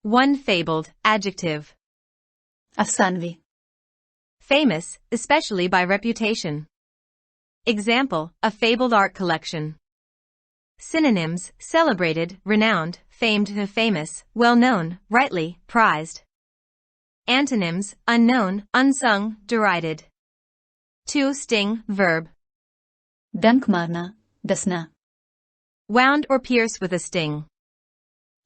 One fabled, adjective. अफसानवी, Famous, especially by reputation. Example, a fabled art collection. Synonyms, celebrated, renowned, famed, famous, well-known, rightly, prized. Antonyms, unknown, unsung, derided. To sting, verb. डंक मारना, डसना, Wound or pierce with a sting.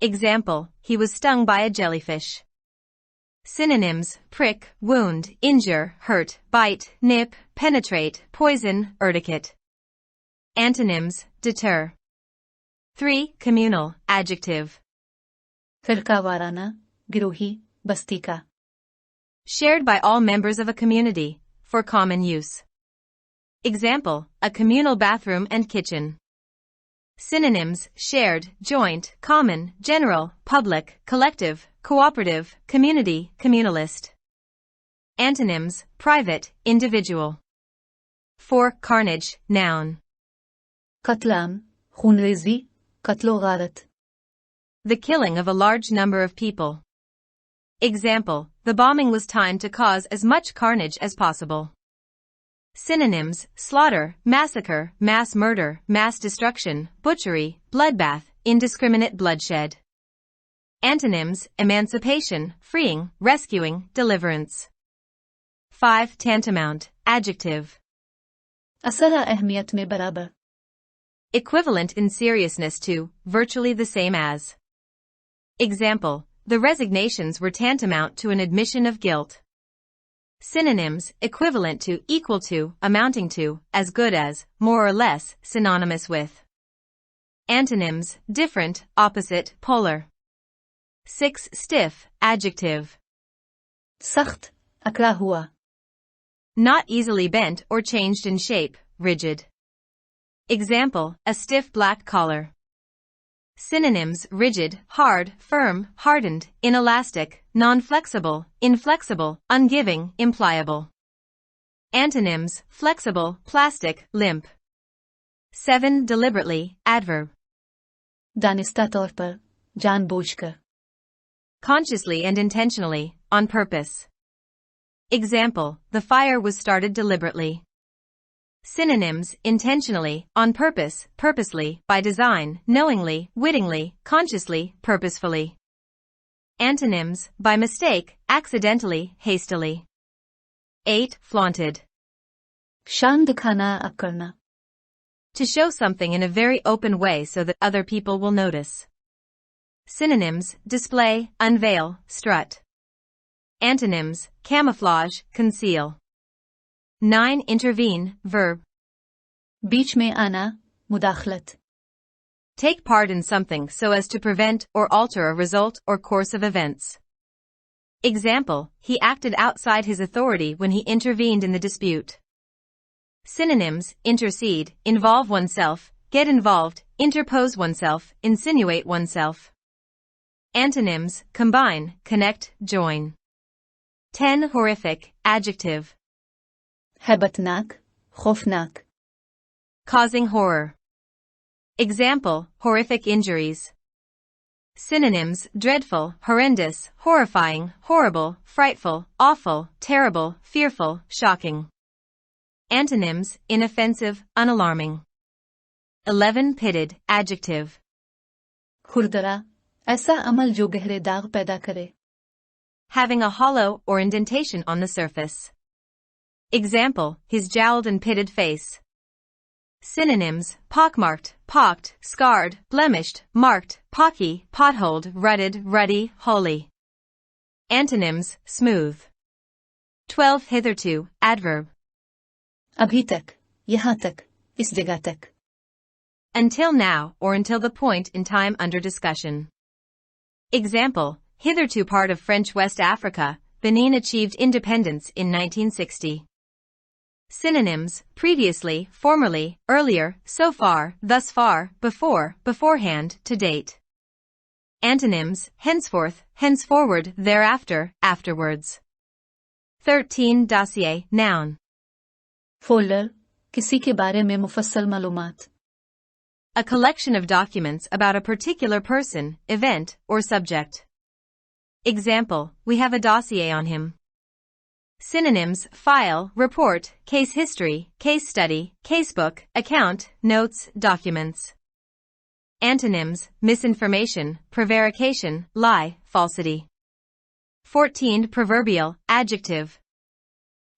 Example, he was stung by a jellyfish. Synonyms, prick, wound, injure, hurt, bite, nip, penetrate, poison, urticate. Antonyms, deter. 3. Communal, adjective. फिरका वाराना, गिरोही, बस्ती का, Shared by all members of a community, for common use. Example, a communal bathroom and kitchen. Synonyms, shared, joint, common, general, public, collective, cooperative, community, communalist. Antonyms, private, individual. 4. Carnage, noun. कत्लाम, खूनरेजी, कत्लो गारत, The killing of a large number of people. Example, the bombing was timed to cause as much carnage as possible. Synonyms, slaughter, massacre, mass murder, mass destruction, butchery, bloodbath, indiscriminate bloodshed. Antonyms, emancipation, freeing, rescuing, deliverance. 5. Tantamount, adjective. असरा अहमियत में बराबर, Equivalent in seriousness to, virtually the same as. Example, the resignations were tantamount to an admission of guilt. Synonyms, equivalent to, equal to, amounting to, as good as, more or less, synonymous with. Antonyms, different, opposite, polar. 6. Stiff, adjective. सख्त, अकड़ा हुआ, Not easily bent or changed in shape, rigid. Example, a stiff black collar. Synonyms, rigid, hard, firm, hardened, inelastic, non-flexible, inflexible, ungiving, impliable. Antonyms, flexible, plastic, limp. 7. Deliberately, adverb. दानिस्ता तौर पर, जानबूझकर, Consciously and intentionally, on purpose. Example, the fire was started deliberately. Synonyms, intentionally, on purpose, purposely, by design, knowingly, wittingly, consciously, purposefully. Antonyms, by mistake, accidentally, hastily. 8. Flaunted. शान दिखाना अब करना, To show something in a very open way so that other people will notice. Synonyms, display, unveil, strut. Antonyms, camouflage, conceal. 9. Intervene, verb. बीच में आना, मुदाखलत, Take part in something so as to prevent or alter a result or course of events. Example, he acted outside his authority when he intervened in the dispute. Synonyms, intercede, involve oneself, get involved, interpose oneself, insinuate oneself. Antonyms, combine, connect, join. 10. Horrific, adjective. हैबतनाक, खौफनाक, Causing horror. Example, horrific injuries. Synonyms, dreadful, horrendous, horrifying, horrible, frightful, awful, terrible, fearful, shocking. Antonyms, inoffensive, unalarming. 11. Pitted, adjective. खुरदरा, ऐसा अमल जो गहरे दाग पैदा करे, Having a hollow or indentation on the surface. Example, his jowled and pitted face. Synonyms, pockmarked, pocked, scarred, blemished, marked, pocky, potholed, rutted, ruddy, holy. Antonyms, smooth. 12. Hitherto, adverb. अभी तक, यहाँ तक, इस जगह तक, Until now or until the point in time under discussion. Example, hitherto part of French West Africa, Benin achieved independence in 1960. Synonyms, previously, formerly, earlier, so far, thus far, before, beforehand, to date. Antonyms, henceforth, henceforward, thereafter, afterwards. 13. Dossier, noun. Folder, किसी के बारे में मुफस्सल मालूमात, A collection of documents about a particular person, event, or subject. Example, we have a dossier on him. Synonyms: file, report, case history, case study, casebook, account, notes, documents. Antonyms: misinformation, prevarication, lie, falsity. 14. Proverbial, adjective.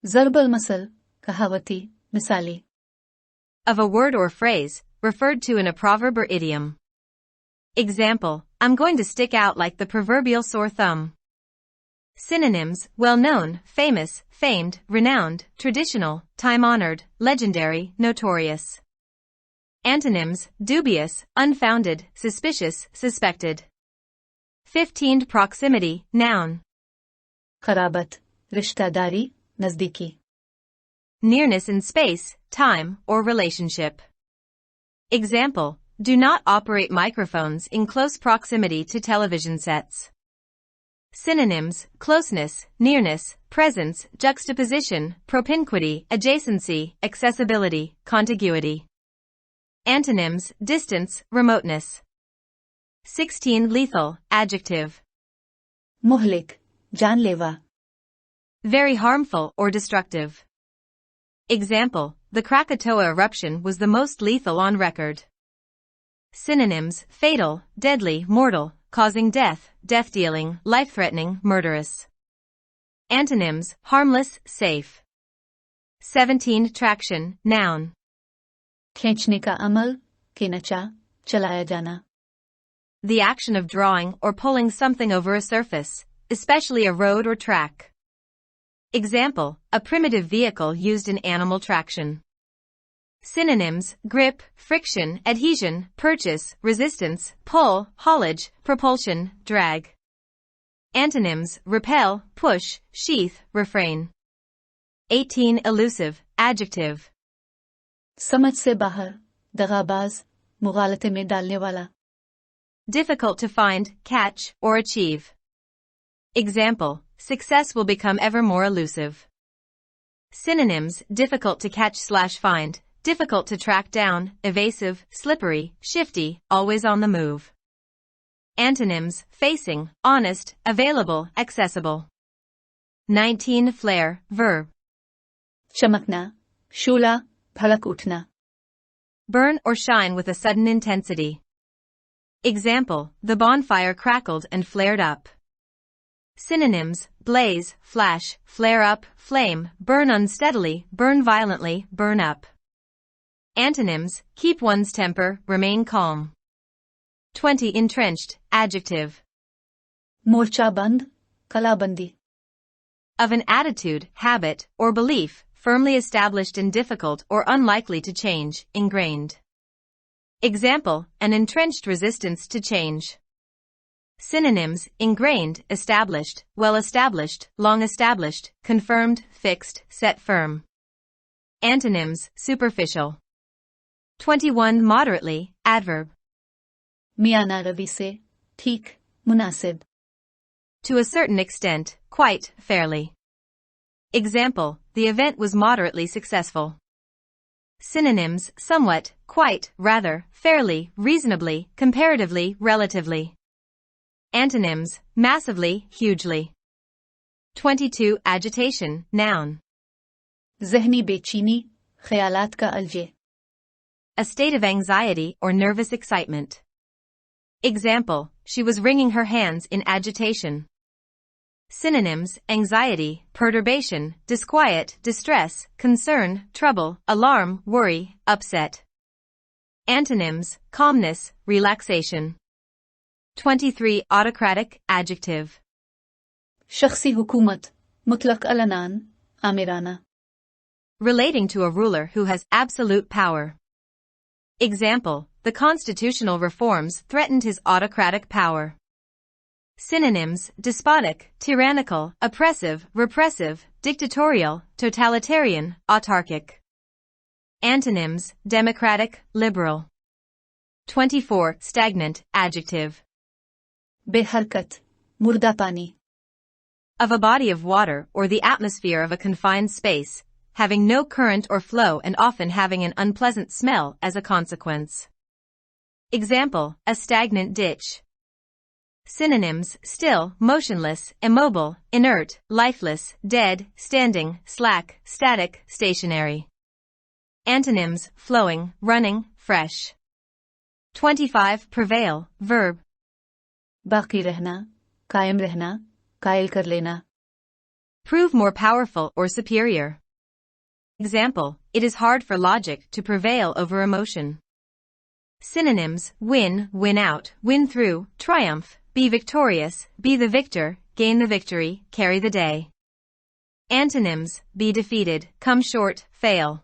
ضرب المثل कहावती मिसाली. Of a word or phrase, referred to in a proverb or idiom. Example, I'm going to stick out like the proverbial sore thumb. Synonyms: well-known, famous, famed, renowned, traditional, time-honored, legendary, notorious. Antonyms: dubious, unfounded, suspicious, suspected. 15. Proximity, noun. قرابت रिश्तेदारी नजदीकी. Nearness in space, time, or relationship. Example, do not operate microphones in close proximity to television sets. Synonyms: closeness, nearness, presence, juxtaposition, propinquity, adjacency, accessibility, contiguity. Antonyms: distance, remoteness. 16. Lethal, adjective. मुहलिक जानलेवा. Very harmful or destructive. Example, the Krakatoa eruption was the most lethal on record. Synonyms: fatal, deadly, mortal, causing death, death-dealing, life-threatening, murderous. Antonyms: harmless, safe. 17. Traction, noun. खींचने का अमल खींचा चलाया जाना. The action of drawing or pulling something over a surface, especially a road or track. Example, a primitive vehicle used in animal traction. Synonyms: grip, friction, adhesion, purchase, resistance, pull, haulage, propulsion, drag. Antonyms: repel, push, sheath, refrain. 18. Elusive, adjective. समझ से बाहर दगाबाज मुगालते में डालने वाला. Difficult to find, catch, or achieve. Example, success will become ever more elusive. Synonyms: difficult to catch/find, difficult to track down, evasive, slippery, shifty, always on the move. Antonyms: facing, honest, available, accessible. 19. Flare, verb. चमकना शूला भड़क उठना. Burn or shine with a sudden intensity. Example, the bonfire crackled and flared up. Synonyms: blaze, flash, flare up, flame, burn unsteadily, burn violently, burn up. Antonyms: keep one's temper, remain calm. 20. Entrenched, adjective. मोर्चाबंद कलाबंदी. Of an attitude, habit, or belief, firmly established and difficult or unlikely to change, ingrained. Example, an entrenched resistance to change. Synonyms: ingrained, established, well established, long established, confirmed, fixed, set firm. Antonyms: superficial. 21. Moderately, adverb. मियाना Ravi से ठीक मुनासिब. To a certain extent, quite, fairly. Example, the event was moderately successful. Synonyms: somewhat, quite, rather, fairly, reasonably, comparatively, relatively. Antonyms: massively, hugely. 22. Agitation, noun. ज़हनी बेचैनी ख्यालात का अलजे. A state of anxiety or nervous excitement. Example, she was wringing her hands in agitation. Synonyms: anxiety, perturbation, disquiet, distress, concern, trouble, alarm, worry, upset. Antonyms: calmness, relaxation. 23. Autocratic, adjective. शख्सी हुकूमत मुतलक अलनान आमिराना. Relating to a ruler who has absolute power. Example, the constitutional reforms threatened his autocratic power. Synonyms: despotic, tyrannical, oppressive, repressive, dictatorial, totalitarian, autarkic. Antonyms: democratic, liberal. 24. Stagnant, adjective. बेहरकत मुर्दा पानी. Of a body of water or the atmosphere of a confined space, having no current or flow and often having an unpleasant smell as a consequence. Example, a stagnant ditch. Synonyms: still, motionless, immobile, inert, lifeless, dead, standing, slack, static, stationary. Antonyms: flowing, running, fresh. 25. Prevail, verb. बाकी रहना, कायम रहना, कायल कर लेना. Prove more powerful or superior. Example: it is hard for logic to prevail over emotion. Synonyms: win, win out, win through, triumph, be victorious, be the victor, gain the victory, carry the day. Antonyms: be defeated, come short, fail.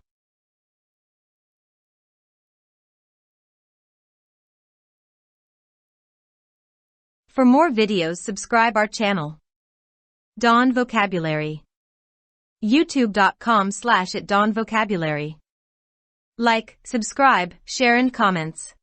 For more videos, subscribe our channel. Dawn Vocabulary. youtube.com/@dawnvocabulary. Like, subscribe, share and comments.